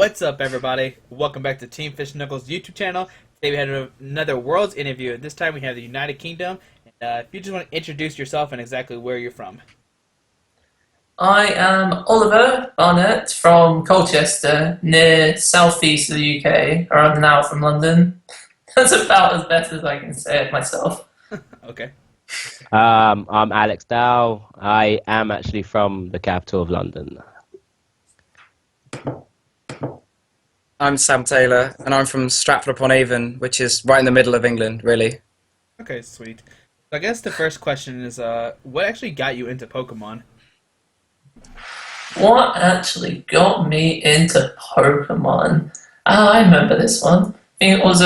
What's up, everybody? Welcome back to Team Fish Knuckles YouTube channel. Today we had another Worlds interview, and this time we have the United Kingdom. If you just want to introduce yourself and exactly where you're from. I am Oliver Barnett from Colchester, near southeast of the UK, around an hour from London. That's about as best as I can say it myself. Okay. I'm Alex Dow. I am actually from the capital of London. I'm Sam Taylor, and I'm from Stratford-upon-Avon, which is right in the middle of England, really. Okay, sweet. So I guess the first question is, what actually got you into Pokemon? What actually got me into Pokemon? I remember this one. I think it was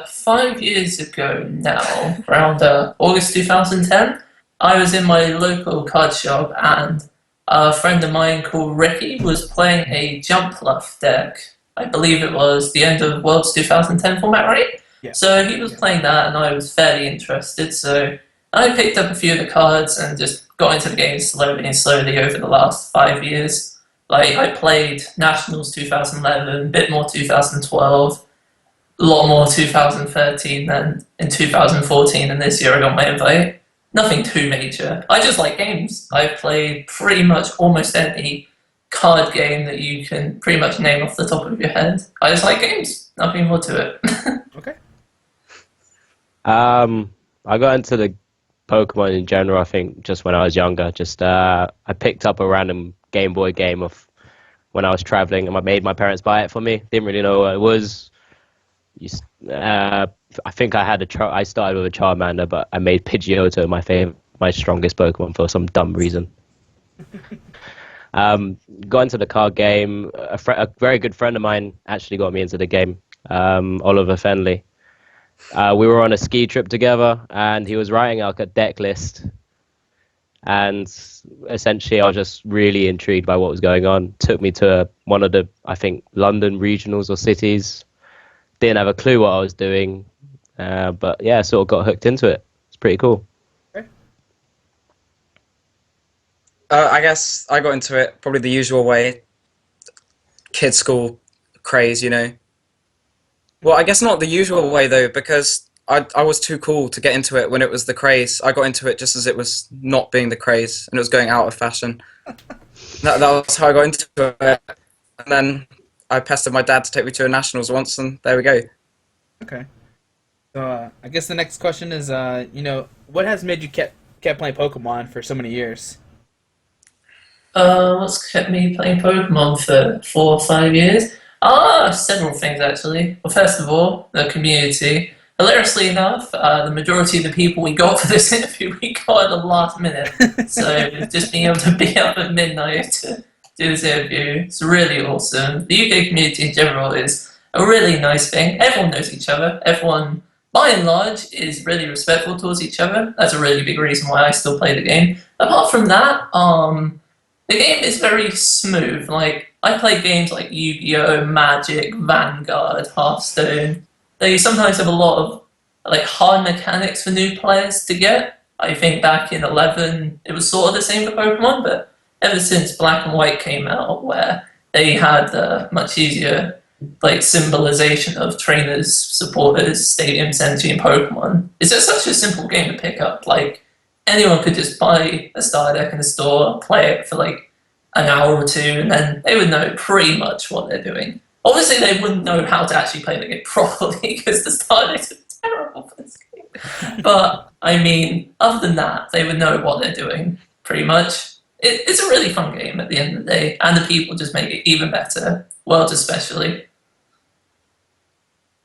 5 years ago now, around August 2010. I was in my local card shop, and a friend of mine called Ricky was playing a Jump Luff deck. I believe it was the end of Worlds 2010 format, right? Yeah. So he was playing that, and I was fairly interested. So I picked up a few of the cards and just got into the game slowly and slowly over the last 5 years. Like, I played Nationals 2011, a bit more 2012, a lot more 2013 than in 2014, and this year I got my invite. Nothing too major. I just like games. I've played pretty much almost any card game that you can pretty much name off the top of your head. I just like games. Nothing more to it. Okay. I got into the Pokemon in general, I think, just when I was younger. I picked up a random Game Boy game of when I was traveling, and I made my parents buy it for me. Didn't really know what it was. I think I started with a Charmander, but I made Pidgeotto my strongest Pokemon for some dumb reason. Got into the card game. A very good friend of mine actually got me into the game, Oliver Fenley. We were on a ski trip together, and he was writing out a deck list. And essentially, I was just really intrigued by what was going on. Took me to one of the, I think, London regionals or cities. Didn't have a clue what I was doing, but yeah, sort of got hooked into it. It's pretty cool. Okay. I guess I got into it probably the usual way. Kid school craze, you know. Well, I guess not the usual way, though, because I was too cool to get into it when it was the craze. I got into it just as it was not being the craze, and it was going out of fashion. That was how I got into it. And then I pestered my dad to take me to a nationals once, and there we go. Okay. So I guess the next question is, what has made you kept playing Pokemon for so many years? What's kept me playing Pokemon for 4 or 5 years? Several things actually. Well, first of all, the community. Hilariously enough, the majority of the people we got for this interview, we got at the last minute. So just being able to be up at midnight to do this interview, it's really awesome. The UK community in general is a really nice thing. Everyone knows each other. Everyone, by and large, is really respectful towards each other. That's a really big reason why I still play the game. Apart from that, the game is very smooth. Like, I play games like Yu-Gi-Oh!, Magic, Vanguard, Hearthstone. They sometimes have a lot of like hard mechanics for new players to get. I think back in 11, it was sort of the same for Pokemon, but ever since Black and White came out, where they had much easier like symbolization of trainers, supporters, stadium energy, and Pokemon, it's just such a simple game to pick up. Like, anyone could just buy a starter deck in the store, play it for like an hour or two, and then they would know pretty much what they're doing. Obviously, they wouldn't know how to actually play the game properly because the starter decks are terrible for this game. But, I mean, other than that, they would know what they're doing, pretty much. It's a really fun game at the end of the day, and the people just make it even better, Worlds especially.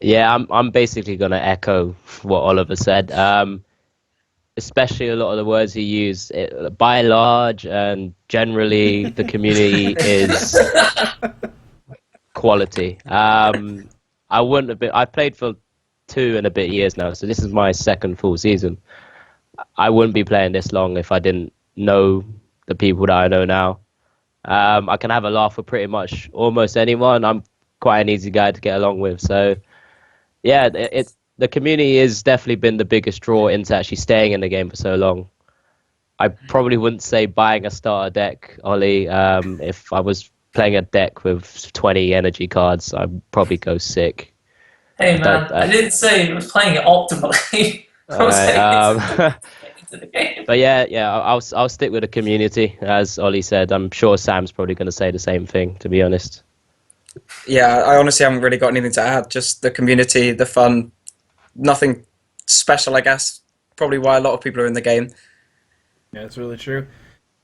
Yeah, I'm basically gonna echo what Oliver said. Especially a lot of the words he used. By and large, and generally, the community is quality. I wouldn't have been. I played for 2 and a bit years now, so this is my second full season. I wouldn't be playing this long if I didn't know the people that I know now. I can have a laugh with pretty much almost anyone. I'm quite an easy guy to get along with. So, yeah, the community has definitely been the biggest draw into actually staying in the game for so long. I probably wouldn't say buying a starter deck, Ollie, if I was playing a deck with 20 energy cards, I'd probably go sick. Hey man, I didn't say it was playing it optimally. I was Alright, saying it's into the game. but yeah, I'll stick with the community, as Ollie said. I'm sure Sam's probably going to say the same thing, to be honest. Yeah, I honestly haven't really got anything to add. Just the community, the fun, nothing special, I guess. Probably why a lot of people are in the game. Yeah, that's really true.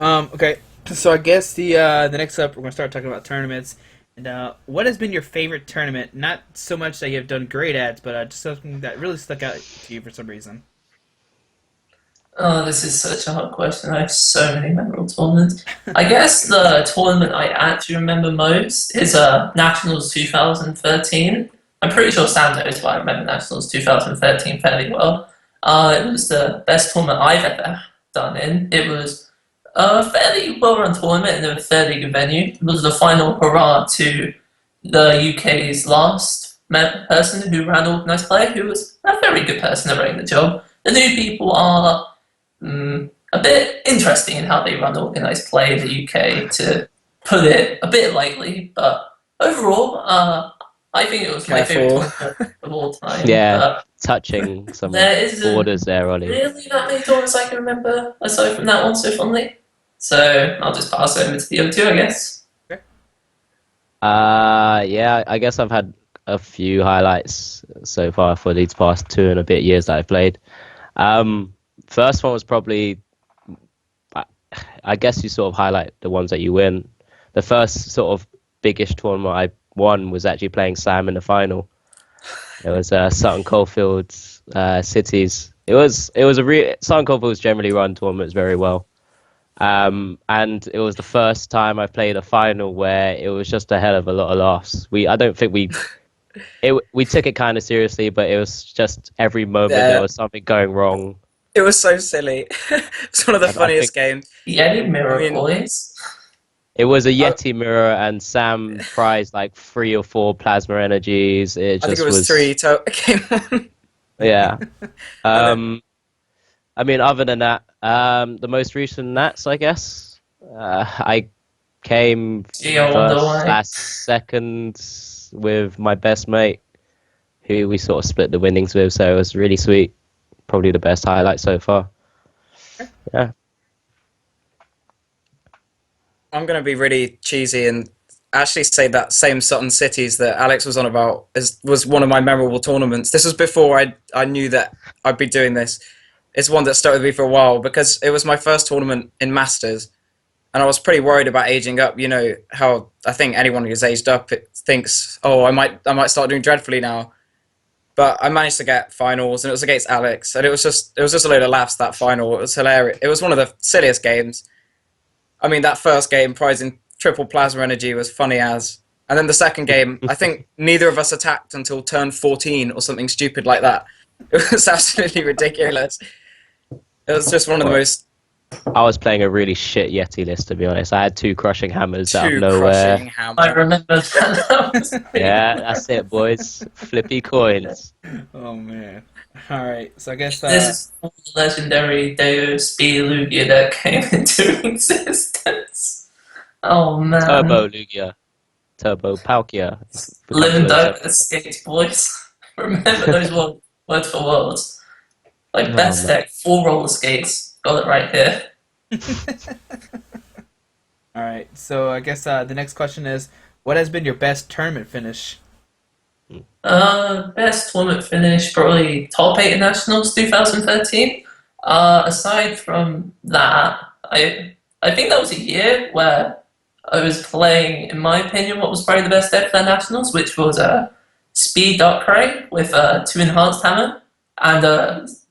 Okay, so I guess the next up, we're gonna start talking about tournaments. And what has been your favorite tournament? Not so much that you have done great at, but just something that really stuck out to you for some reason. Oh, this is such a hard question. I have so many memorable tournaments. I guess the tournament I actually remember most is Nationals 2013. I'm pretty sure Sam knows, but I remember Nationals 2013 fairly well. It was the best tournament I've ever done in. It was a fairly well-run tournament in a fairly good venue. It was the final hurrah to the UK's last person who ran organised play, who was a very good person at running the job. The new people are a bit interesting in how they run organised play in the UK, to put it a bit lightly. But overall, I think it was my Careful. favourite tournament of all time. Yeah, But touching some there isn't borders there, Ollie. really that many tournaments I can remember aside from that one so fondly. So I'll just pass over to the other two, I guess. Yeah, I guess I've had a few highlights so far for these past 2.5 years that I've played. First one was probably, I guess you sort of highlight the ones that you win. The first sort of biggish tournament I won was actually playing Sam in the final. It was Sutton Coldfield Cities. It was a real Sutton Coldfield's generally run tournaments very well. And it was the first time I played a final where it was just a hell of a lot of laughs. I don't think we took it kind of seriously, but it was just every moment there was something going wrong. It was so silly. It's one of the And funniest games. Yeti Mirror Boys. It was a Yeti mirror, and Sam prized like 3 or 4 plasma energies. I think it was 3 came on. Yeah. I mean, other than that, the most recent Nats, I guess. I came second with my best mate, who we sort of split the winnings with, so it was really sweet. Probably the best highlight so far. Yeah. I'm going to be really cheesy and actually say that same Sutton Cities that Alex was on about was one of my memorable tournaments. This was before I knew that I'd be doing this. It's one that stuck with me for a while because it was my first tournament in Masters, and I was pretty worried about aging up. You know how I think anyone who's aged up thinks, oh, I might start doing dreadfully now. But I managed to get finals, and it was against Alex, and it was just a load of laughs. That final, it was hilarious. It was one of the silliest games. I mean, that first game, prizing triple plasma energy, was funny as. And then the second game, I think neither of us attacked until turn 14 or something stupid like that. It was absolutely ridiculous. It was just one of the most... I was playing a really shit Yeti list, to be honest. I had 2 crushing hammers out of nowhere. I remember that. Yeah, that's it, boys. Flippy coins. Oh man! All right, so I guess This is the legendary Deus B. Lugia that came into existence. Oh man! Turbo Lugia. Turbo Palkia. Live and die with the skates, boys. Remember those word for words. Like best deck, 4 roller skates. Got it right here. All right, so I guess the next question is, what has been your best tournament finish? Best tournament finish, probably top 8 at Nationals 2013. Aside from that, I think that was a year where I was playing, in my opinion, what was probably the best deck for the Nationals, which was Speed Darkrai with 2 enhanced hammer, and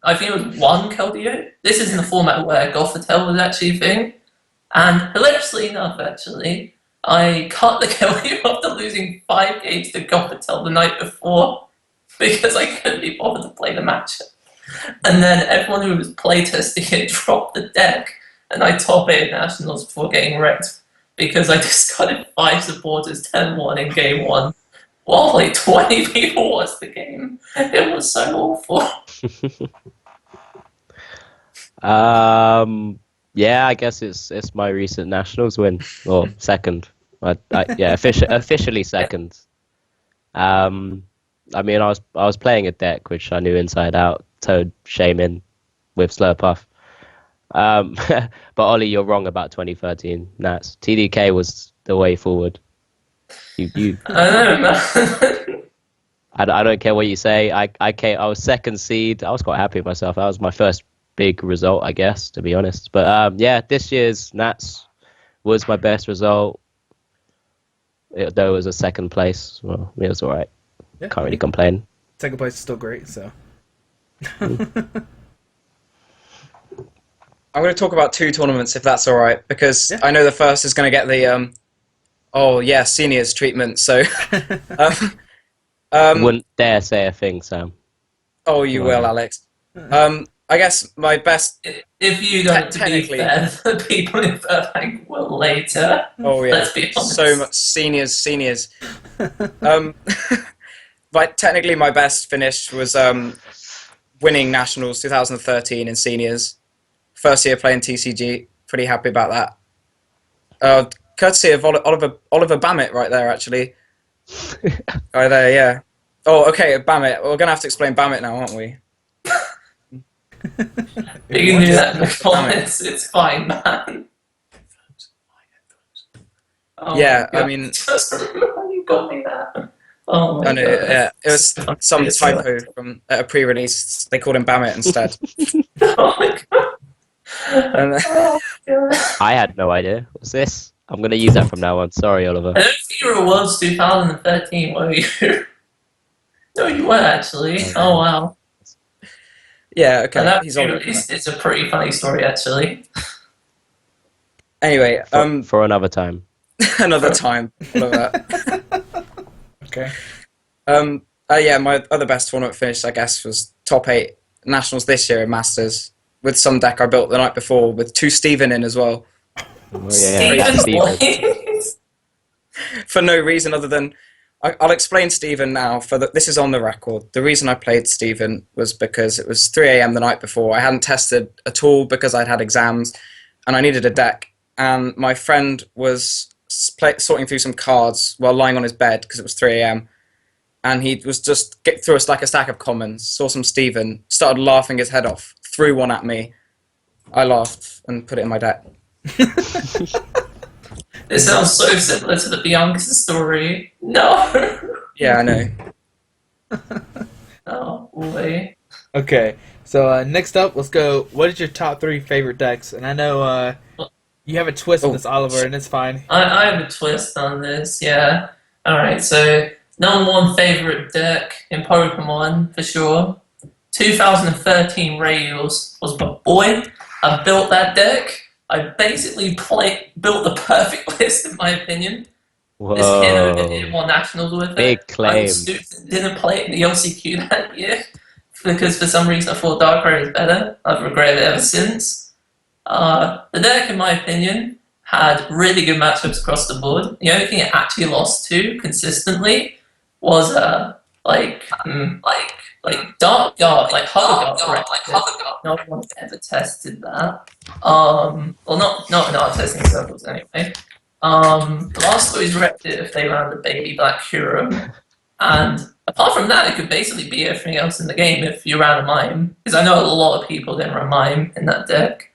I think it was 1 Keldeo. This is in the format where Gothitelle was actually a thing. And hilariously enough, actually, I cut the Keldeo after losing 5 games to Gothitelle the night before because I couldn't be bothered to play the match. And then everyone who was playtesting it dropped the deck, and I top 8 Nationals before getting wrecked because I discarded 5 supporters 10-1 in game 1. While like 20 people watched the game. It was so awful. Yeah, I guess it's my recent Nationals win, or second. Yeah, officially second. I mean, I was playing a deck which I knew inside out, Toad, Shaman, with Slurpuff. But Ollie, you're wrong about 2013 Nats. TDK was the way forward. You I don't know, man. I don't care what you say. I was second seed. I was quite happy with myself. That was my first big result, I guess, to be honest. But yeah, this year's Nats was my best result. Though it was a second place. Well, it was all right. Yeah, Can't really complain. second place is still great. So I'm going to talk about 2 tournaments if that's all right, because Yeah. I know the first is going to get the seniors treatment. So, Wouldn't dare say a thing, Sam. oh, you will, Alex. I guess my best. If you don't, to be Technically. fair, the people in third rank will later. Oh yeah, Let's be honest. so much seniors. But technically, my best finish was winning nationals 2013 in seniors. First year playing TCG. Pretty happy about that. Courtesy of Oliver Bammett right there, actually. Right there, yeah. Oh, okay, Bammett. We're gonna have to explain Bammett now, aren't we? You can do that in the comments. It's fine, man. Oh Yeah, my God. I mean- Just you got me that. Oh my I know, God. yeah, it was some It's typo from a pre-release. They called him Bammett instead. Oh my God. And, Oh, God. I had no idea. What's this? I'm gonna use that from now on. Sorry, Oliver. I don't think you were Worlds 2013, were you? No, you weren't actually. Oh wow. yeah, And okay. that He's on. it's a pretty funny story actually. Anyway, For another time. another time. All of that. okay. Yeah, my other best tournament finish, I guess, was top 8 nationals this year in Masters with some deck I built the night before with 2 Steven in as well. Oh, yeah, Steven, Steven. please. For no reason other than I'll explain Steven now. This is on the record. The reason I played Steven was because it was 3 a.m. the night before. I hadn't tested at all because I'd had exams, and I needed a deck. And my friend was sorting through some cards while lying on his bed because it was 3 a.m. And he was just get through a stack of commons, saw some Steven, started laughing his head off, threw one at me. I laughed and put it in my deck. It sounds so similar to the Bianca story. No. Yeah, I know. Oh boy. Okay. So next up, let's go. What is your top 3 favorite decks? And I know you have a twist on this, Oliver, and it's fine. I have a twist on this, yeah. Alright, so number 1 favorite deck in Pokemon, for sure. 2013 Rails was my boy. I built that deck. I basically built the perfect list, in my opinion. This kid won nationals with it. Big claim. I didn't play it in the LCQ that year because for some reason I thought Darkrai was better. I've regretted it ever since. The deck, in my opinion, had really good matchups across the board. The only thing it actually lost to consistently was Dark Guard, like Hover Guard. No one's ever tested that. Well, not in our testing circles anyway. Blastoise wrecked it if they ran the Baby Black Hero. And apart from that, it could basically be everything else in the game if you ran a Mime. Because I know a lot of people didn't run Mime in that deck.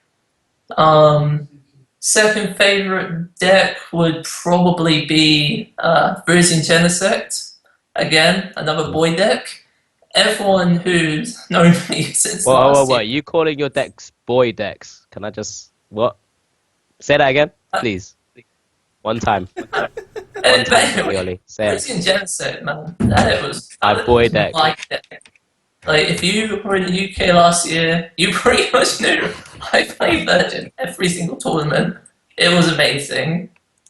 Second favorite deck would probably be Bruising Genesect. Again, another boy deck. Everyone who's known me since last year. Are you calling your decks boy decks? Can I just... What? Say that again, please. One time. One time, Ollie. Say it. Bruising Genesect, man. That was... Boy deck. Like if you were in the UK last year, you pretty much knew I played Virgin every single tournament. It was amazing.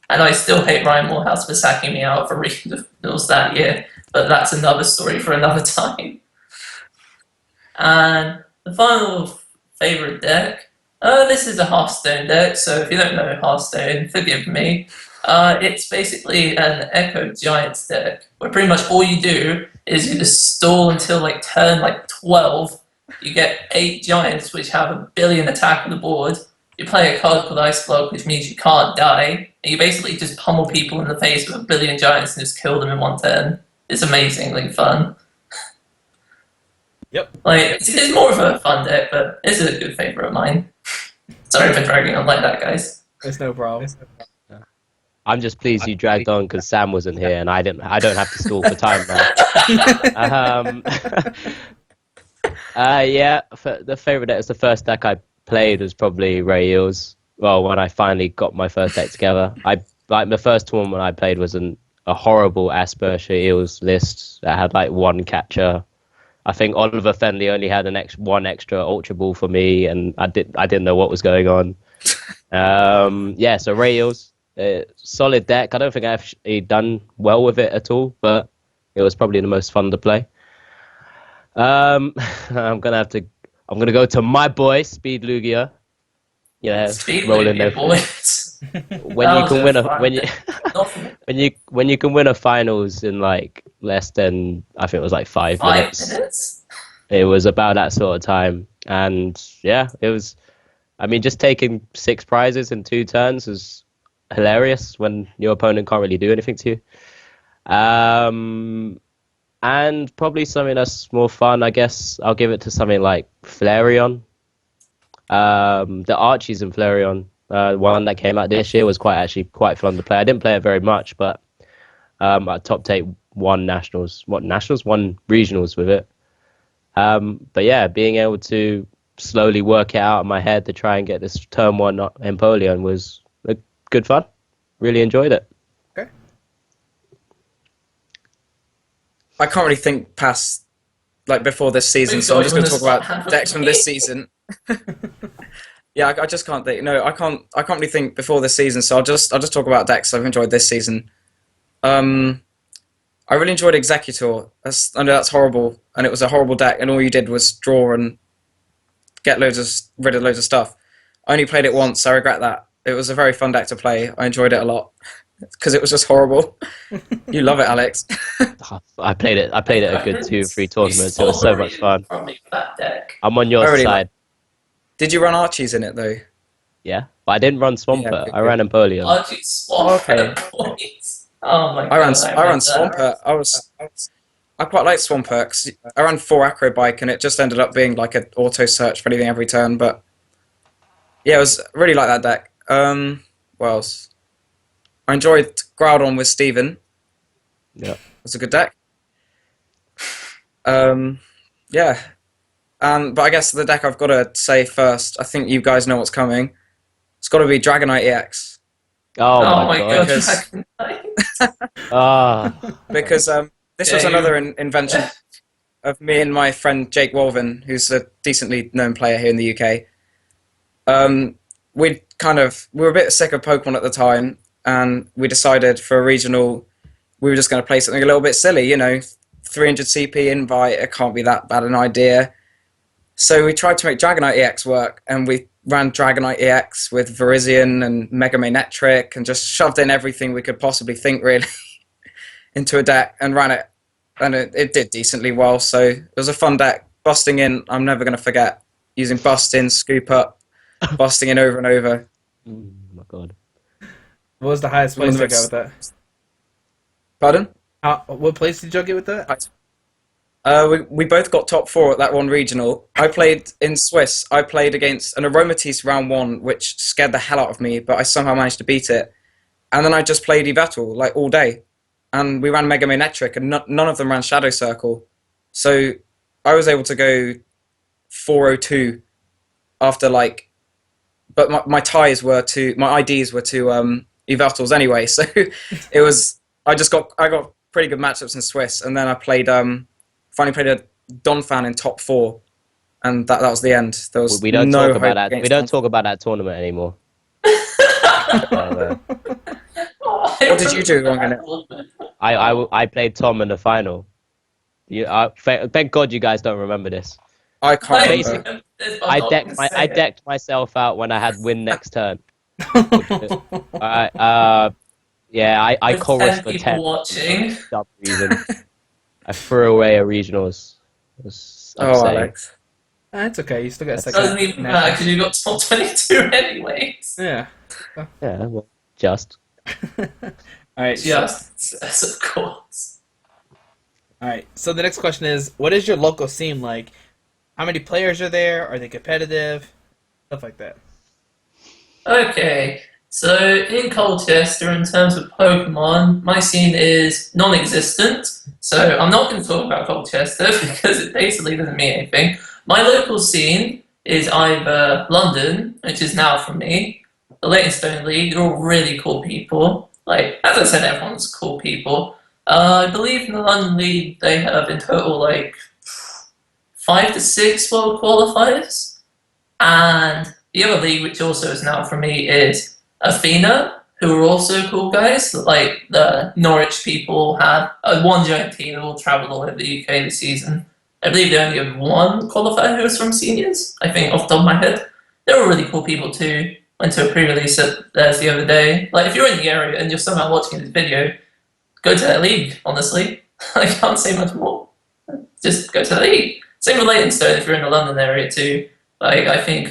And I still hate Ryan Morehouse for sacking me out for regionals that year. But that's another story for another time. And the final favorite deck, this is a Hearthstone deck, so if you don't know Hearthstone, forgive me. It's basically an Echo Giants deck, where pretty much all you do is you just stall until turn 12. You get 8 Giants, which have 1 billion attack on the board, You play a card called Ice Block, which means you can't die. And you basically just pummel people in the face with a billion giants and just kill them in one turn. It's amazingly fun. Yep. Like, it's more of a fun deck, but it's a good favourite of mine. Sorry for dragging on like that, guys. There's no problem. I'm just pleased you dragged on because Sam wasn't here, and I don't have to stall for time now. Yeah, the favorite deck was the first deck I played was probably Ray Eels. Well, when I finally got my first deck together, the first tournament I played was a horrible Asperger Eels list that had like one catcher. I think Oliver Fenley only had one extra Ultra Ball for me, and I didn't know what was going on. Yeah, so Ray Eels, solid deck. I don't think I've actually done well with it at all, but it was probably the most fun to play. I'm gonna go to my boy Speed Lugia. Yeah, Speed rolling Lugia, there. boys. When you can win when you can win a finals in like less than, I think it was like 5 minutes. 5 minutes? It was about that sort of time, and yeah, it was. I mean, just taking 6 prizes in 2 turns is hilarious when your opponent can't really do anything to you. And probably something that's more fun, I guess. I'll give it to something like Flareon. The Archies in Flareon, one that came out this year, was quite fun to play. I didn't play it very much, but I top 8 won nationals. Won regionals with it. But yeah, being able to slowly work it out in my head to try and get this turn 1 Empoleon was good fun. Really enjoyed it. Okay. I can't really think past like before this season, so I'm just going to talk about decks from this season. Yeah, I just can't think. No, I can't really think before this season, so I'll just talk about decks I've enjoyed this season. I really enjoyed Executor. I know that's horrible, and it was a horrible deck, and all you did was draw and get rid of loads of stuff. I only played it once, so I regret that. It was a very fun deck to play. I enjoyed it a lot because it was just horrible. You love it, Alex. I played it a good 2 or 3 tournaments. It was so much fun. From that deck. I'm on your side. Did you run Archies in it though? Yeah, but I didn't run Swampert. I ran Empoleon. Archie Swampert, boys. Oh my god. I ran Swampert. I quite liked Swampert 'cause I ran 4 Acrobike and it just ended up being like an auto search for anything every turn. But yeah, it was really like that deck. What else? I enjoyed Groudon with Steven. Yeah, it was a good deck. Yeah. But I guess the deck I've got to say first, I think you guys know what's coming. It's got to be Dragonite EX. Oh my god. Because this was another invention of me and my friend Jake Wolven, who's a decently known player here in the UK. We were a bit sick of Pokemon at the time, and we decided for a regional, we were just going to play something a little bit silly, 300 CP invite, it can't be that bad an idea. So we tried to make Dragonite EX work, and we ran Dragonite EX with Virizion and Mega Manetric and just shoved in everything we could possibly think, really, into a deck and ran it. And it did decently well, so it was a fun deck. Busting in, I'm never going to forget. Using Bust in, Scoop Up, busting in over and over. Oh my god. What was the highest place you got with that? Pardon? What place did you get with that? We both got top 4 at that one regional. I played in Swiss. I played against an Aromatisse round 1, which scared the hell out of me, but I somehow managed to beat it. And then I just played Yveltal like all day. And we ran Mega Manetric, and none of them ran Shadow Circle. So I was able to go 402 after but my IDs were to Yveltals anyway. So it was, I got pretty good matchups in Swiss, and then I played finally played a Donphan in top 4, and that was the end. There was we don't no talk about hope that. We don't talk about that tournament anymore. What did you do wrong in it? I played Tom in the final. Thank God you guys don't remember this. I can't remember. I decked myself out when I had win next turn. Yeah, I chorused for 10. Watching. For some reason. I threw away a regionals. It was Oh, upsetting. Alex. That's okay. You still got a That's- second. Doesn't even matter because you got top 22 anyways. Yeah. Yeah, well, just. All right. Just, of course. All right. So the next question is, what is your local scene like? How many players are there? Are they competitive? Stuff like that. Okay, so in Colchester, in terms of Pokemon, my scene is non-existent. So I'm not going to talk about Colchester because it basically doesn't mean anything. My local scene is either London, which is now from me, the Leytonstone League. They're all really cool people. Like as I said, everyone's cool people. I believe in the London League they have in total like 5 to 6 world qualifiers, and the other league, which also is now for me, is Athena, who are also cool guys. Like the Norwich people have one giant team that will travel all over the UK this season. I believe they only have one qualifier who was from seniors, I think, off the top of my head. They were really cool people too. Went to a pre-release at theirs the other day. Like, if you're in the area and you're somehow watching this video, go to that league, honestly. I can't say much more. Just go to the league. Same with Leytonstone if you're in the London area too. Like, I think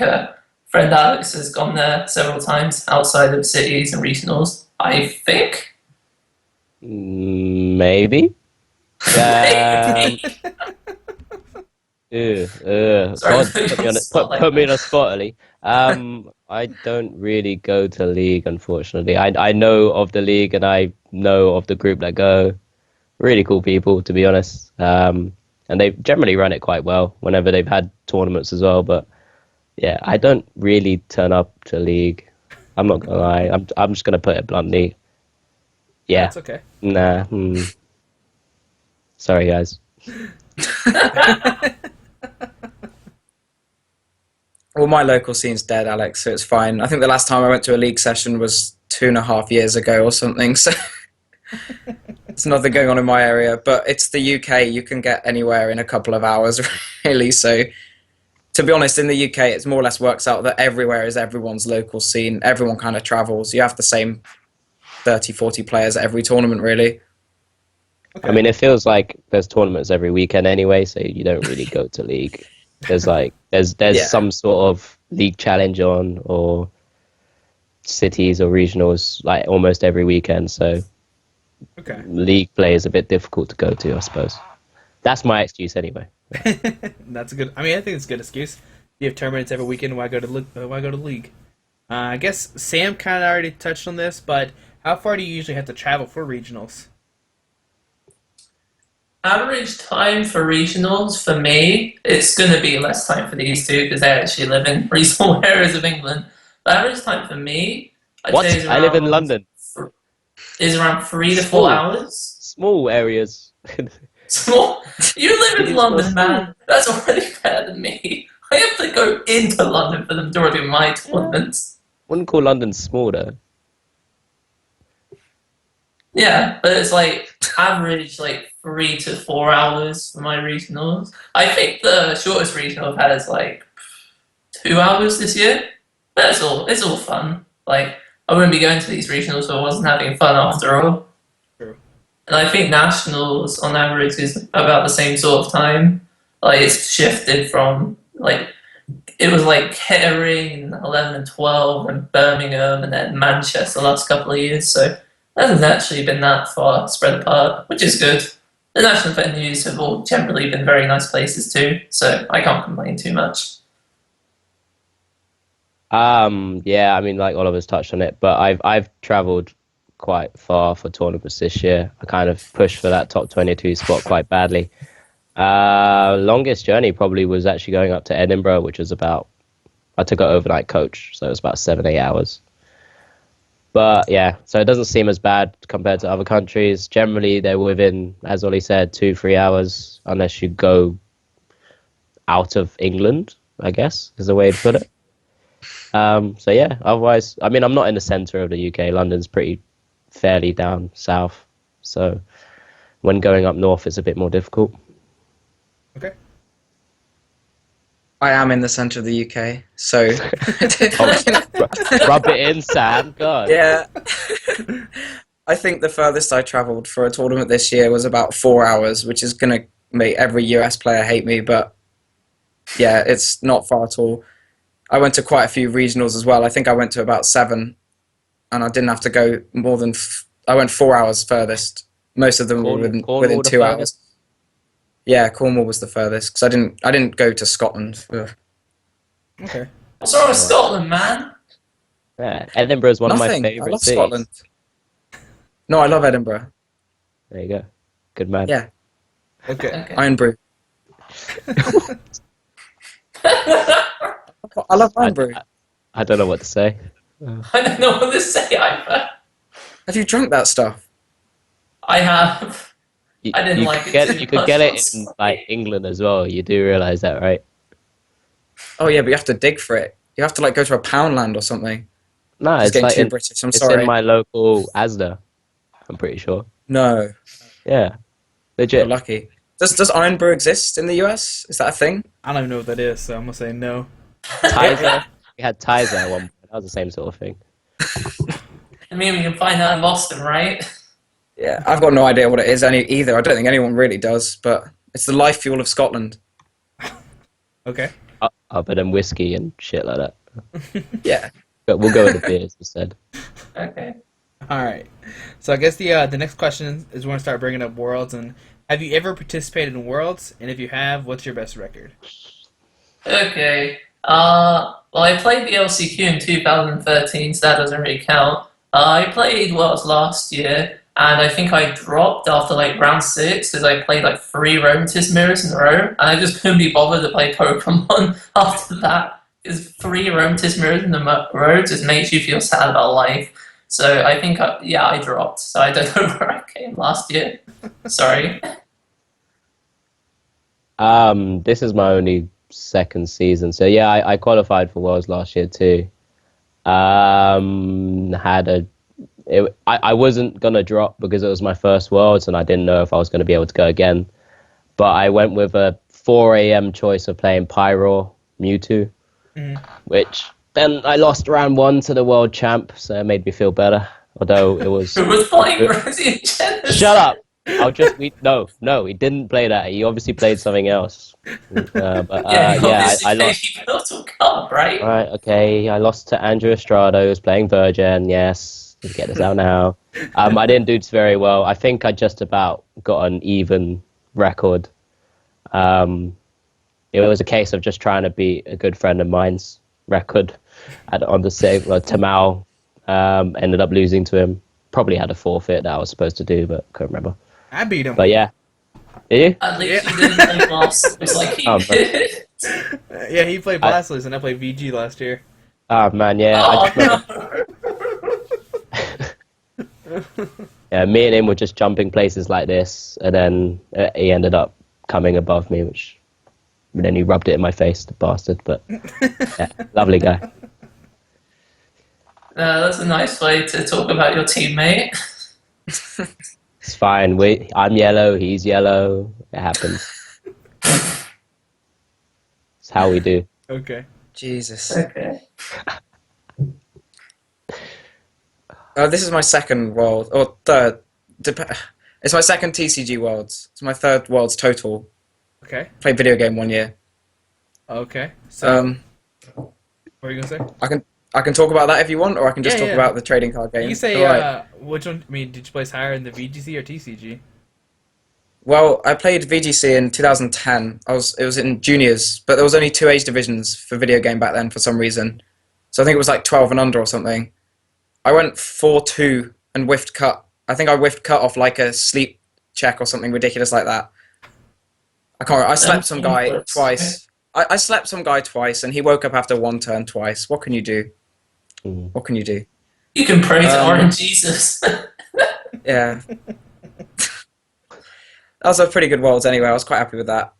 friend Alex has gone there several times outside of cities and regionals. I think. Maybe. Um, Sorry, God, put me on a spot, Ali. I don't really go to league, unfortunately. I know of the league and I know of the group that go. Really cool people, to be honest. And they generally run it quite well whenever they've had tournaments as well. But yeah, I don't really turn up to league. I'm not gonna lie. I'm just gonna put it bluntly. Yeah. That's okay. Nah. Sorry, guys. Well, my local scene's dead, Alex, so it's fine. I think the last time I went to a league session was 2.5 years ago or something, so there's nothing going on in my area. But it's the UK, you can get anywhere in a couple of hours, really. So, to be honest, in the UK, it more or less works out that everywhere is everyone's local scene. Everyone kind of travels. You have the same 30, 40 players at every tournament, really. Okay. I mean, it feels like there's tournaments every weekend anyway, so you don't really go to league. There's Yeah. some sort of league challenge on, or cities or regionals, like almost every weekend. So Okay. league play is a bit difficult to go to, I suppose. That's my excuse anyway. That's a good. I mean, I think it's a good excuse. You have tournaments every weekend. Why go to league? I guess Sam kind of already touched on this, but how far do you usually have to travel for regionals? Average time for regionals for me, it's going to be less time for these two because they actually live in reasonable areas of England. But average time for me, I'd What? say is I live in around London. is around 3 to 4 Small. hours. Small areas. Small. You live in It's London, small. man. That's already better than me. I have to go into London for the majority of my tournaments. Wouldn't call London small though. Yeah, but it's like average like 3 to 4 hours for my regionals. I think the shortest regional I've had is like 2 hours this year. But it's all fun. Like I wouldn't be going to these regionals if I wasn't having fun after all. True. And I think nationals on average is about the same sort of time. Like it's shifted from like it was like Kettering 11 and 12 and Birmingham and then Manchester the last couple of years. So it hasn't actually been that far spread apart, which is good. The national venues have all generally been very nice places too, so I can't complain too much. Yeah, I mean, like Oliver's touched on it, but I've travelled quite far for tournaments this year. I kind of pushed for that top 22 spot quite badly. Longest journey probably was actually going up to Edinburgh, which was I took an overnight coach, so it was about 7-8 hours. But yeah, so it doesn't seem as bad compared to other countries. Generally, they're within, as Ollie said, 2-3 hours, unless you go out of England, I guess, is the way to put it. So yeah, otherwise, I mean, I'm not in the centre of the UK. London's pretty fairly down south. So when going up north, it's a bit more difficult. Okay. I am in the centre of the UK, so Rub it in, Sam. God. yeah. I think the furthest I travelled for a tournament this year was about 4 hours, which is going to make every US player hate me, but Yeah, it's not far at all. I went to quite a few regionals as well. I think I went to about 7, and I didn't have to go more than. I went 4 hours furthest. Most of them were within Cornwall the 2 hours. furthest? Yeah, Cornwall was the furthest because I didn't go to Scotland. Ugh. Okay. What's wrong with Alright. Scotland, man? Yeah, Edinburgh is one of my Nothing. I favourite love cities. Scotland. No, I love Edinburgh. There you go. Good man. Yeah, Okay. Okay. Iron Brew. I love I, Iron Brew. I don't know what to say. I don't know what to say either. Have you drunk that stuff? I have. You, I didn't you like could it get too you could much, get I'm it in sorry. like England as well. You do realize that, right? Oh yeah, but you have to dig for it. You have to like go to a Poundland or something. No, It's it's getting like too British. I'm it's sorry. in my local Asda. I'm pretty sure. No, Yeah, you're legit. lucky. Does Iron Brew exist in the US? Is that a thing? I don't even know what that is, so I'm gonna say no. Tizer. We had Tizer at one point. That was the same sort of thing. I mean, we can find out in Boston, right? Yeah, I've got no idea what it is either. I don't think anyone really does, but it's the life fuel of Scotland. Okay. Other than whiskey and shit like that. Yeah. But we'll go with the beers instead. Okay. All right. So I guess the next question is we're gonna start bringing up worlds, and have you ever participated in worlds? And if you have, what's your best record? Okay. Well, I played the LCQ in 2013, so that doesn't really count. I played Worlds last year, and I think I dropped after like round 6 because I played like 3 Romantis mirrors in a row, and I just couldn't be bothered to play Pokemon after that. Because 3 Romantis mirrors in a row just makes you feel sad about life. So I think, I dropped. So I don't know where I came last year. Sorry. This is my only second season, so yeah, I qualified for Worlds last year too. I wasn't gonna drop because it was my first Worlds, and I didn't know if I was gonna be able to go again. But I went with a 4 a.m. choice of playing Pyro Mewtwo, which then I lost round 1 to the world champ, so it made me feel better. Although it was. Who was playing Rosie and Genesis? Shut up! No, he didn't play that. He obviously played something else. I lost. He built a cup, right? Right, okay. I lost to Andrew Estrada, who was playing Virgin. Yes, get this out now. I didn't do very well. I think I just about got an even record. It was a case of just trying to beat a good friend of mine's record on the save. Tamal ended up losing to him. Probably had a forfeit that I was supposed to do, but couldn't remember. I beat him. But yeah, did you? At least Yeah. you didn't play Blast. It's like he Oh, did. Yeah, he played Blastless, and I played VG last year. Oh man, yeah. I just remember, no. yeah, me and him were just jumping places like this, and then he ended up coming above me, which then he rubbed it in my face, the bastard. But yeah, lovely guy. That's a nice way to talk about your teammate. It's fine. I'm yellow, he's yellow. It happens. It's how we do. Okay. Jesus. Okay. This is my second world, or third. It's my second TCG Worlds. It's my third Worlds total. Okay. Played video game 1 year. Okay. So, Um, what are you gonna say? I can talk about that if you want, or I can just Yeah, talk yeah. about the trading card game. You say Alright. which one? I mean, did you place higher in the VGC or TCG? Well, I played VGC in 2010. It was in juniors, but there was only 2 age divisions for video game back then for some reason. So I think it was like 12 and under or something. I went 4-2 and whiffed cut. I think I whiffed cut off like a sleep check or something ridiculous like that. I can't. I slept some guy twice. I slept some guy twice, and he woke up after 1 turn twice. What can you do? What can you do? You can pray to Um, Orange Jesus. Yeah. That was a pretty good Worlds anyway. I was quite happy with that.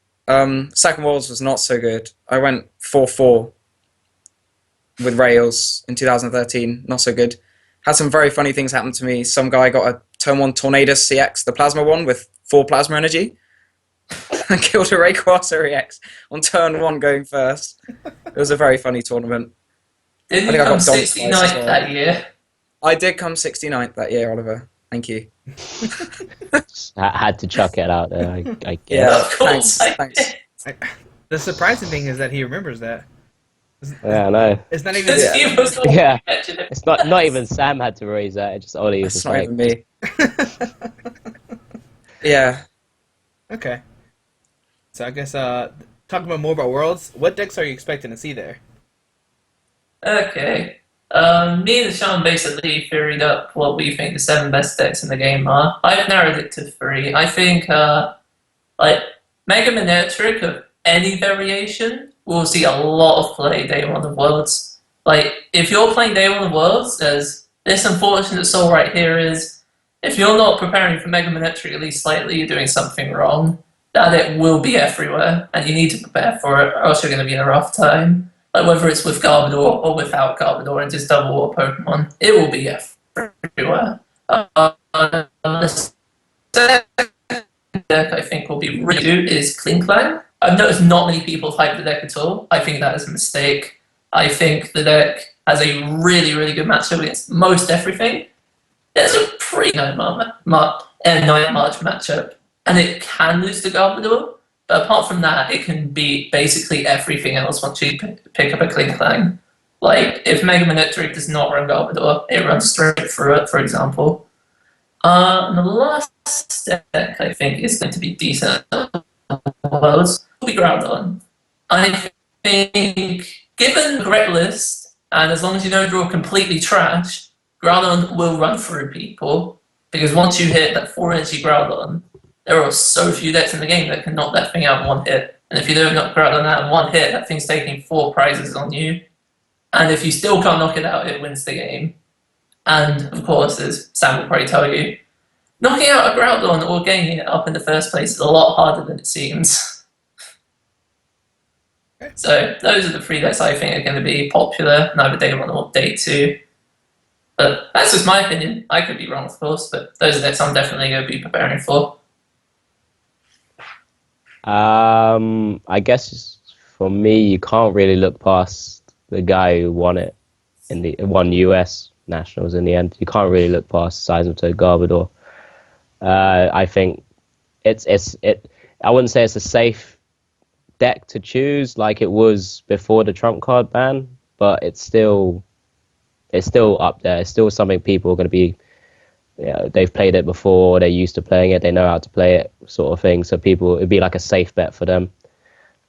Second Worlds was not so good. I went 4-4 with Rails in 2013. Not so good. Had some very funny things happen to me. Some guy got a turn 1 Tornadus CX, the plasma one, with 4 plasma energy. And killed a Rayquaza EX on turn 1 going first. It was a very funny tournament. Didn't I you think I come got donked twice as 69th well. that year? I did come 69th that year, Oliver. Thank you. I had to chuck it out there. I guess. Yeah, Of course thanks. I did. The surprising thing is that he remembers that. Yeah, I know. It's not even. Because Yeah. he was the one Yeah, who mentioned it it's not first. even Sam had to raise that. It's just Ollie was That's just not like, even me. Yeah. Okay. So I guess talking about more about Worlds, what decks are you expecting to see there? Okay. Me and Sean basically theoried up what we think the seven best decks in the game are. I've narrowed it to three. I think like Mega Manectric of any variation will see a lot of play day one of Worlds. Like if you're playing day one of Worlds, there's this unfortunate soul right here is if you're not preparing for Mega Manectric at least slightly, you're doing something wrong. That it will be everywhere, and you need to prepare for it, or else you're going to be in a rough time. Like whether it's with Garbodor or without Garbodor and just double water Pokemon, it will be everywhere. The deck I think will be really good is Klinklang. I've noticed not many people hype the deck at all. I think that is a mistake. I think the deck has a really, really good matchup against most everything. There's a pretty night March matchup, and it can lose to Garbodor. But apart from that, it can beat basically everything else once you pick up a Klinklang. Like, if Mega Manectric does not run Garbodor, it runs straight through it, for example. And the last deck I think is going to be decent. Worlds will be Groudon. I think, given the correct list, and as long as you don't draw completely trash, Groudon will run through people. Because once you hit that 4 energy Groudon, there are so few decks in the game that can knock that thing out in one hit. And if you don't knock Groudon out in one hit, that thing's taking 4 prizes on you. And if you still can't knock it out, it wins the game. And of course, as Sam will probably tell you, knocking out a Groudon or getting it up in the first place is a lot harder than it seems. So those are the three decks I think are going to be popular in either day one or day two. But that's just my opinion. I could be wrong, of course, but those are decks I'm definitely going to be preparing for. I guess for me, you can't really look past the guy who won it won US Nationals in the end. You can't really look past Seismitoad Garbodor. I think it. I wouldn't say it's a safe deck to choose like it was before the trump card ban, but it's still up there. It's still something people are going to be. They've played it before. They're used to playing it. They know how to play it, sort of thing. So people, it'd be like a safe bet for them.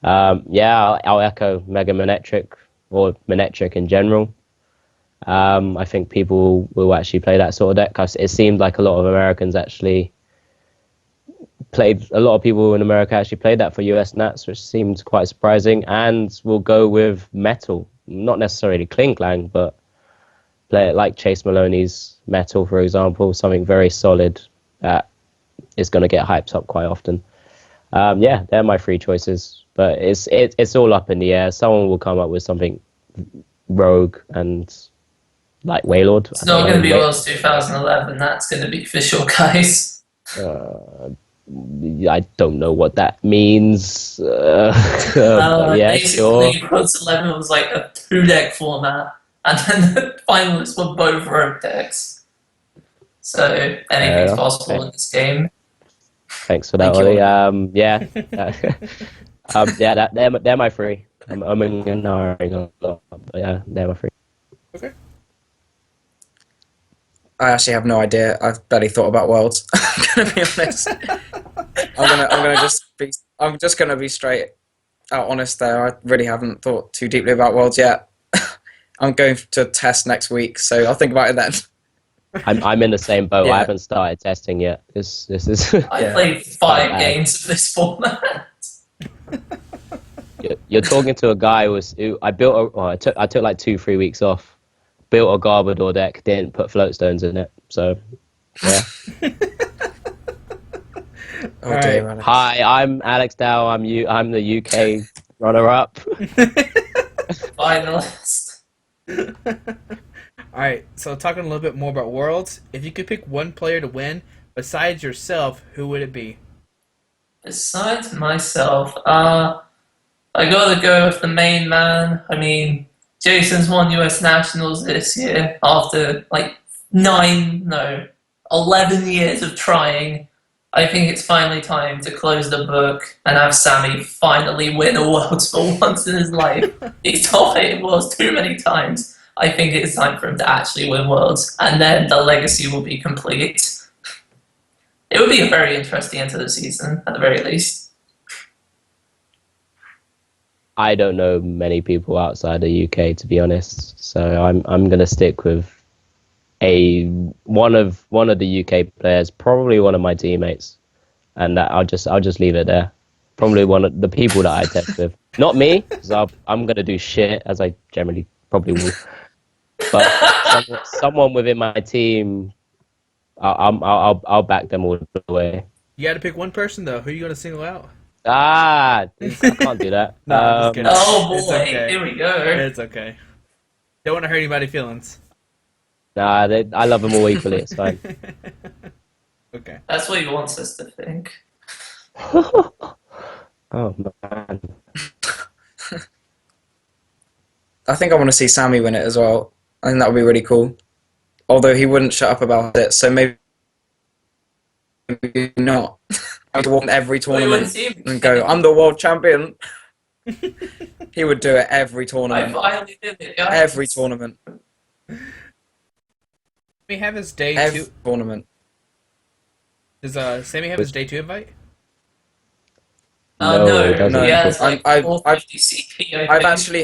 I'll echo Mega Manectric or Manectric in general. I think people will actually play that sort of deck because it seemed like a lot of Americans actually played. A lot of people in America actually played that for US Nats, which seemed quite surprising. And we'll go with Metal, not necessarily Klinklang, but play it like Chase Maloney's Metal, for example, something very solid that is going to get hyped up quite often. They're my three choices, but it's all up in the air. Someone will come up with something rogue and like Waylord. It's not going to be Worlds 2011. That's going to be official, guys. I don't know what that means. Yeah, Basically, sure. Worlds 11 was like a 2-deck format, and then the finalists were both rogue decks. So anything's possible in this game. Thanks for that, Ollie. They're my three. I'm ignoring a lot, but yeah, they're my three. Okay. I actually have no idea. I've barely thought about Worlds. I'm gonna be honest. I'm just gonna be straight out honest there. I really haven't thought too deeply about Worlds yet. I'm going to test next week, so I'll think about it then. I'm in the same boat. Yeah. I haven't started testing yet. This is. I played 5 games of this format. You're talking to a guy who I built. I took like 2-3 weeks off. Built a Garbodor deck. Didn't put floatstones in it. So yeah. Oh dear, Alex. Hi, I'm Alex Dow. I'm the UK runner-up. Finalist. Alright, so talking a little bit more about Worlds, if you could pick one player to win besides yourself, who would it be? Besides myself, I gotta go with the main man. I mean, Jason's won US Nationals this year after like 11 years of trying. I think it's finally time to close the book and have Sammy finally win a Worlds for once in his life. He's dominated Worlds too many times. I think it's time for him to actually win Worlds, and then the legacy will be complete. It would be a very interesting end to the season, at the very least. I don't know many people outside the UK, to be honest. So I'm gonna stick with one of the UK players, probably one of my teammates, and that I'll just leave it there. Probably one of the people that I text with, not me, because I'm gonna do shit as I generally probably will. But someone within my team, I'll back them all the way. You got to pick one person though. Who are you gonna single out? I can't do that. No, I'm just kidding. Oh boy, It's okay. here we go. It's okay. Don't want to hurt anybody's feelings. Nah, I love them all equally. It's fine. Okay. That's what he wants us to think. Oh man. I think I want to see Sammy win it as well. I think that would be really cool. Although he wouldn't shut up about it, so maybe not. I would walk in every Well, you wouldn't tournament see him. and go, "I'm the world champion." He would do it every I tournament. finally did it, guys. Every tournament. Sammy have his day Every two. tournament. Does Sammy have his day 2 invite? No, No, it doesn't. he has like I've- 450 CP, I I've think. actually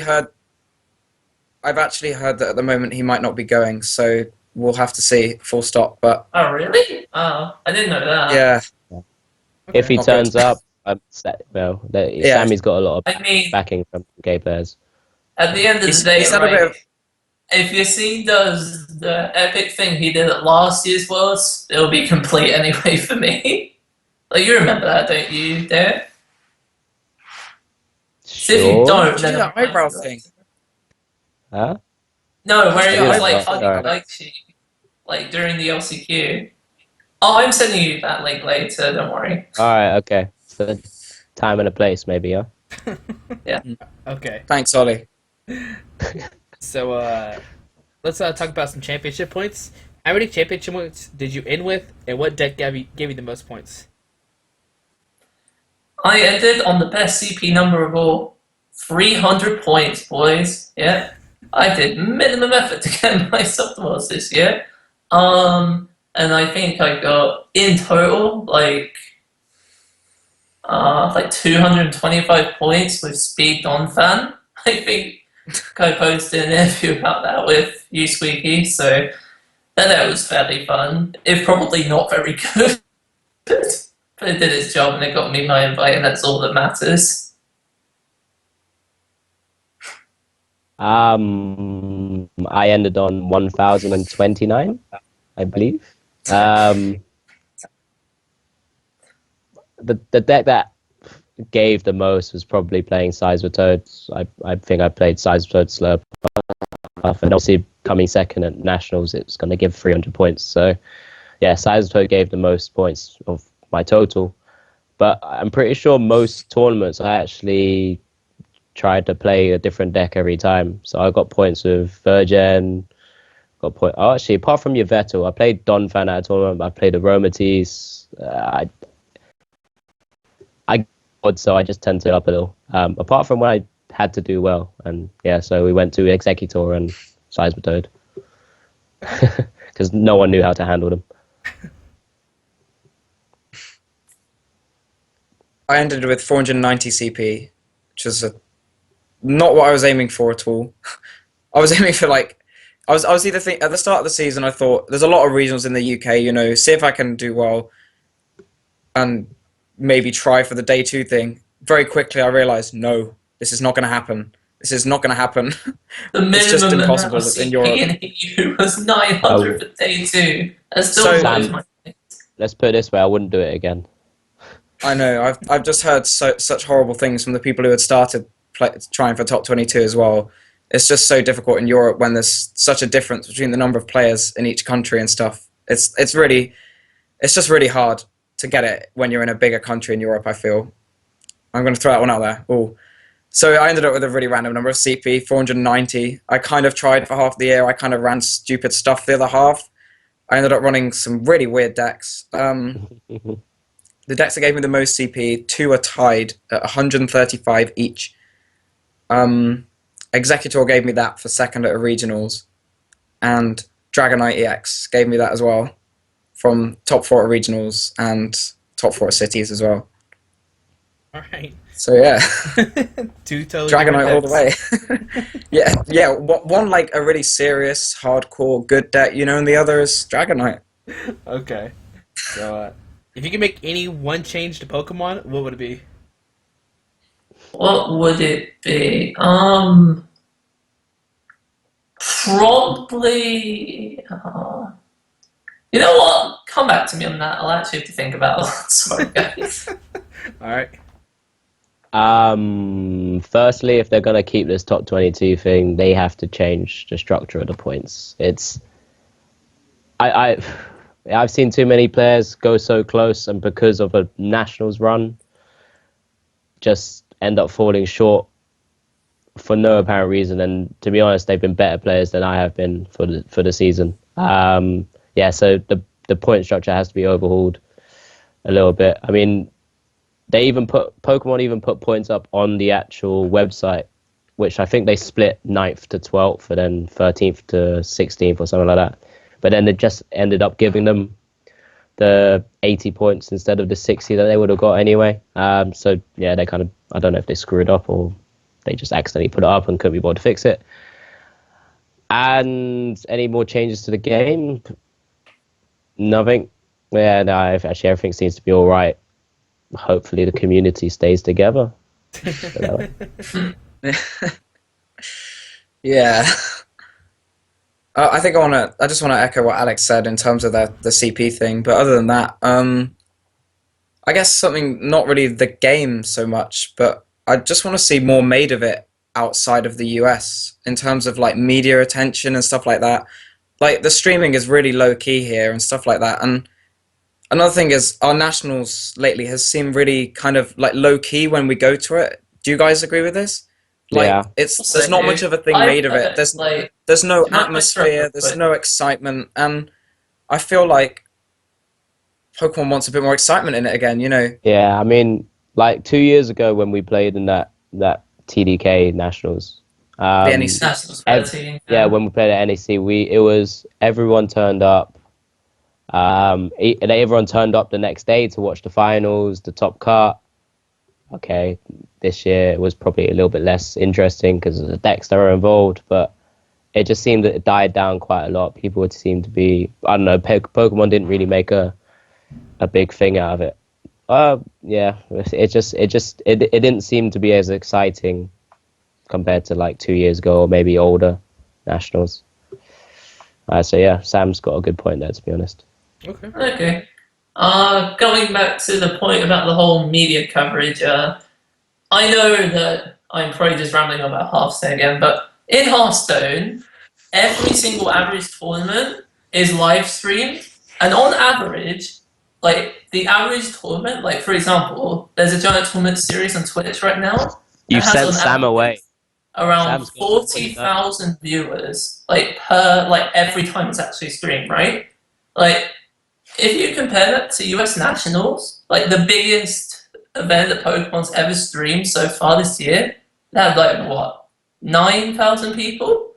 heard that at the moment he might not be going, so we'll have to see. Full stop. But Oh, really? Oh, I didn't know that. yeah, If he Not turns good. up, Yeah. Sammy's got a lot of I mean, backing from UK players. at the end of the he's day, had a right, bit of. if Yassine does the epic thing he did at last year's Worlds, it'll be complete anyway for me. Like, you remember that, don't you, Derek? So if you Sure. don't, Did you then do that I'm eyebrow fine. thing? Huh? No, where he Yeah, was I like thought- hugging sorry. Lexi, like during the LCQ. Oh, I'm sending you that link later, don't worry. All right. Okay. So time and a place, maybe. Yeah. Okay. Thanks, Ollie. So let's talk about some championship points. How many championship points did you end with, and what deck gave you the most points? I ended on the best CP number of all. 300 points, boys. Yeah. I did minimum effort to get myself to Worlds this year. And I think I got, in total, like 225 points with Speed Donphan. I think I posted an interview about that with you, Squeaky, so that was fairly fun. It's probably not very good, but it did its job and it got me my invite, and that's all that matters. I ended on 1,029, I believe. The deck that gave the most was probably playing Size with Toads. I think I played Size with Toads Slurp, and obviously coming second at Nationals, it's going to give 300 points. So yeah, Size with Toad gave the most points of my total. But I'm pretty sure most tournaments I actually tried to play a different deck every time. So I got points with Virgin, got point. Oh, actually, apart from your Vettel, I played Donphan at a tournament. I played Aromatis. So I just turned it up a little. Apart from when I had to do well, and yeah, so we went to Executor and Size Toad because no one knew how to handle them. I ended with 490 CP, which is not what I was aiming for at all. I was aiming for I was either at the start of the season I thought there's a lot of regionals in the UK, see if I can do well and maybe try for the day 2 thing. Very quickly I realised, no, this is not going to happen. This is not going to happen. The It's just minimum impossible amount of in CP Europe. in EU was 900 for day 2. That still So- blows my mind. Let's put it this way: I wouldn't do it again. I know. I've just heard such horrible things from the people who had started trying for top 22 as well. It's just so difficult in Europe when there's such a difference between the number of players in each country and stuff. It's just really hard to get it when you're in a bigger country in Europe, I feel. I'm going to throw that one out there. Ooh. So I ended up with a really random number of CP, 490. I kind of tried for half the year. I kind of ran stupid stuff the other half. I ended up running some really weird decks. The decks that gave me the most CP, two are tied at 135 each. Executor gave me that for second at a regionals, and Dragonite EX gave me that as well, from top 4 at regionals and top 4 at cities as well. All right. So yeah, Two totally Dragonite all different the way. decks. yeah. One like a really serious, hardcore, good deck, and the other is Dragonite. Okay. So, if you could make any one change to Pokemon, what would it be? What would it be? Probably. You know what? Come back to me on that. I'll actually have to think about it. Sorry, guys. All right. Firstly, if they're gonna keep this top 22 thing, they have to change the structure of the points. I've seen too many players go so close, and because of a nationals run, just end up falling short for no apparent reason. And to be honest, they've been better players than I have been for the season. So the point structure has to be overhauled a little bit. I mean, Pokemon even put points up on the actual website, which I think they split 9th to 12th and then 13th to 16th or something like that. But then they just ended up giving them the 80 points instead of the 60 that they would have got anyway. So yeah, they kind of, I don't know if they screwed up or they just accidentally put it up and couldn't be bothered to fix it. And any more changes to the game? Nothing. Yeah, no, actually everything seems to be all right. Hopefully the community stays together. Yeah. I think I just want to echo what Alex said in terms of the CP thing. But other than that, I guess something not really the game so much, but I just want to see more made of it outside of the US in terms of like media attention and stuff like that. Like the streaming is really low key here and stuff like that. And another thing is our nationals lately has seemed really kind of like low key when we go to it. Do you guys agree with this? Like Yeah. there's not much of a thing made of it. There's no atmosphere, there's no excitement, and I feel like Pokemon wants a bit more excitement in it again, Yeah, I mean, like 2 years ago when we played in that TDK Nationals. The NEC. Nationals 13. Yeah, when we played at NEC, it was everyone turned up. Everyone turned up the next day to watch the finals, the top cut. Okay, this year it was probably a little bit less interesting because of the decks that were involved, but it just seemed that it died down quite a lot. People would seem to be, I don't know, Pokemon didn't really make a big thing out of it. Yeah, it didn't seem to be as exciting compared to like 2 years ago or maybe older nationals. So yeah, Sam's got a good point there, to be honest. Okay. Going back to the point about the whole media coverage, I know that I'm probably just rambling on about Hearthstone again, but in Hearthstone, every single average tournament is live streamed, and on average, like the average tournament, like for example, there's a giant tournament series on Twitch right now. You It has sent on Sam average away. around Sam's got 40,000 viewers, like per every time it's actually streamed, right? Like, if you compare that to US Nationals, like the biggest event that Pokemon's ever streamed so far this year, that had like what, 9,000 people?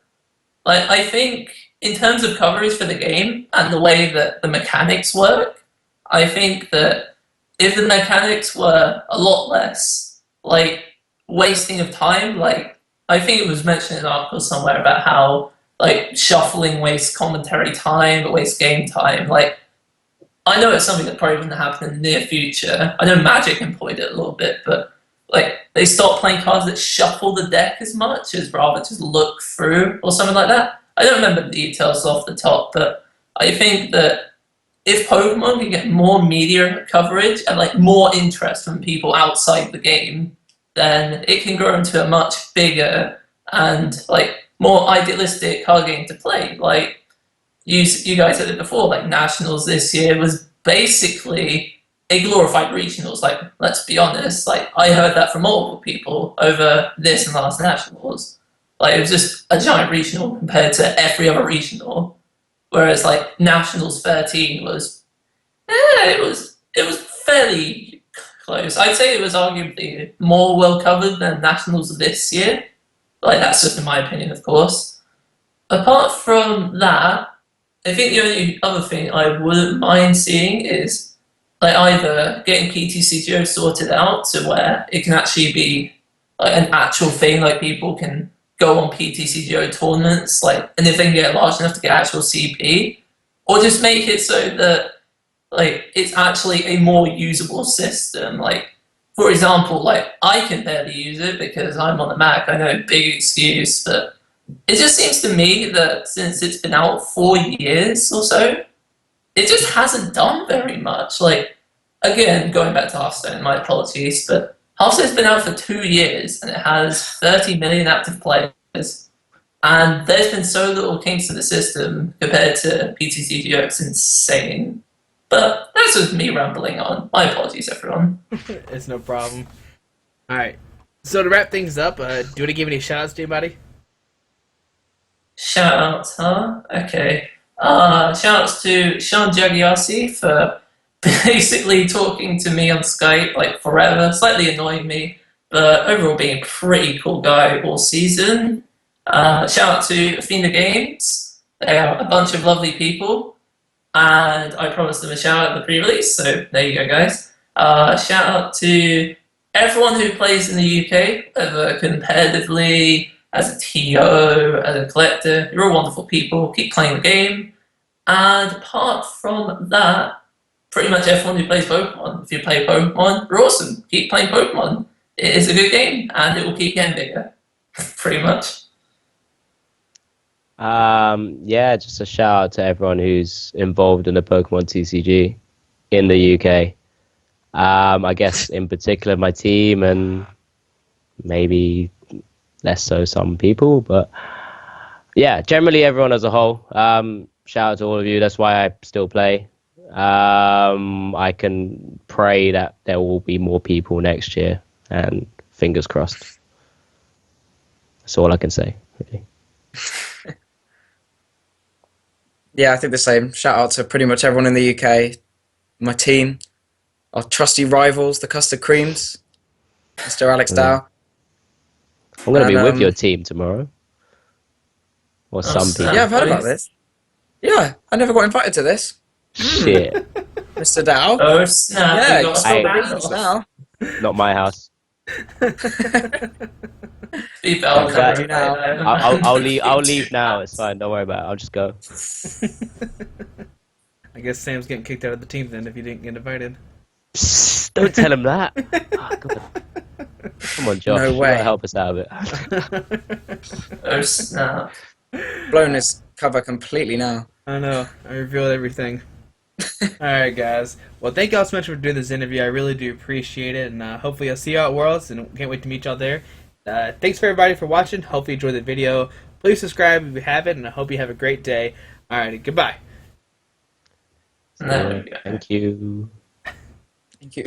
Like, I think in terms of coverage for the game and the way that the mechanics work, I think that if the mechanics were a lot less like wasting of time, like I think it was mentioned in an article somewhere about how like shuffling wastes commentary time, but wastes game time. Like I know it's something that probably wouldn't happen in the near future. I know Magic employed it a little bit, but like they stopped playing cards that shuffle the deck as much as rather just look through or something like that. I don't remember the details off the top, but I think that if Pokemon can get more media coverage and like more interest from people outside the game, then it can grow into a much bigger and like more idealistic card game to play. Like you guys said it before, like Nationals this year was basically a glorified regionals. Like, let's be honest, like I heard that from multiple people over this and last Nationals. Like it was just a giant regional compared to every other regional. Whereas like Nationals 13 was it was fairly close. I'd say it was arguably more well covered than Nationals this year. Like, that's just in my opinion, of course. Apart from that, I think the only other thing I wouldn't mind seeing is like either getting PTCGO sorted out to where it can actually be like an actual thing, like people can go on PTCGO tournaments, like, and if they can get large enough to get actual CP, or just make it so that like it's actually a more usable system. Like, for example, like I can barely use it because I'm on the Mac. I know, big excuse, but it just seems to me that since it's been out 4 years or so, it just hasn't done very much. Like, again, going back to Hearthstone, my apologies, but Hearthstone's been out for 2 years and it has 30 million active players. And there's been so little kinks to the system compared to PTCGO. It's insane. But that's just me rambling on. My apologies, everyone. It's no problem. All right. So to wrap things up, do you want to give any shout outs to anybody? Shout outs, huh? Okay. Shout outs to Sean Jagiasi for basically talking to me on Skype like forever, slightly annoying me, but overall being a pretty cool guy all season. Shout out to Athena Games. They are a bunch of lovely people. And I promised them a shout out at the pre-release, so there you go, guys. Shout out to everyone who plays in the UK, whether competitively, as a TO, as a collector. You're all wonderful people. Keep playing the game. And apart from that, pretty much everyone who plays Pokemon. If you play Pokemon, you're awesome. Keep playing Pokemon. It is a good game, and it will keep getting bigger. Pretty much. Yeah, just a shout out to everyone who's involved in the Pokemon TCG in the UK. I guess in particular my team and maybe less so some people, but yeah, generally everyone as a whole. Shout out to all of you. That's why I still play. I can pray that there will be more people next year, and fingers crossed. That's all I can say, really. Yeah, I think the same. Shout out to pretty much everyone in the UK, my team, our trusty rivals, the Custard Creams, Mr. Alex Dow. I'm going to be with your team tomorrow. Or some people. Yeah, I've heard about this. Yeah, I never got invited to this. Shit. Mr. Dow. Oh, snap. Yeah, You you got stole the I- business now. Not my house. Be valid. Exactly. You now. I'll leave now. It's fine. Don't worry about it. I'll just go. I guess Sam's getting kicked out of the team then if you didn't get invited. Psst, don't tell him that. Oh, God. Come on, Josh. No You way. gotta help us out a bit. Oh, snap. Blown his cover completely now. I know. I revealed everything. Alright, guys. Well, thank y'all so much for doing this interview. I really do appreciate it. And hopefully I'll see y'all at Worlds. And can't wait to meet y'all there. Thanks for everybody for watching. Hopefully you enjoyed the video. Please subscribe if you haven't. And I hope you have a great day. Alright, goodbye. There we go. Thank you. Thank you.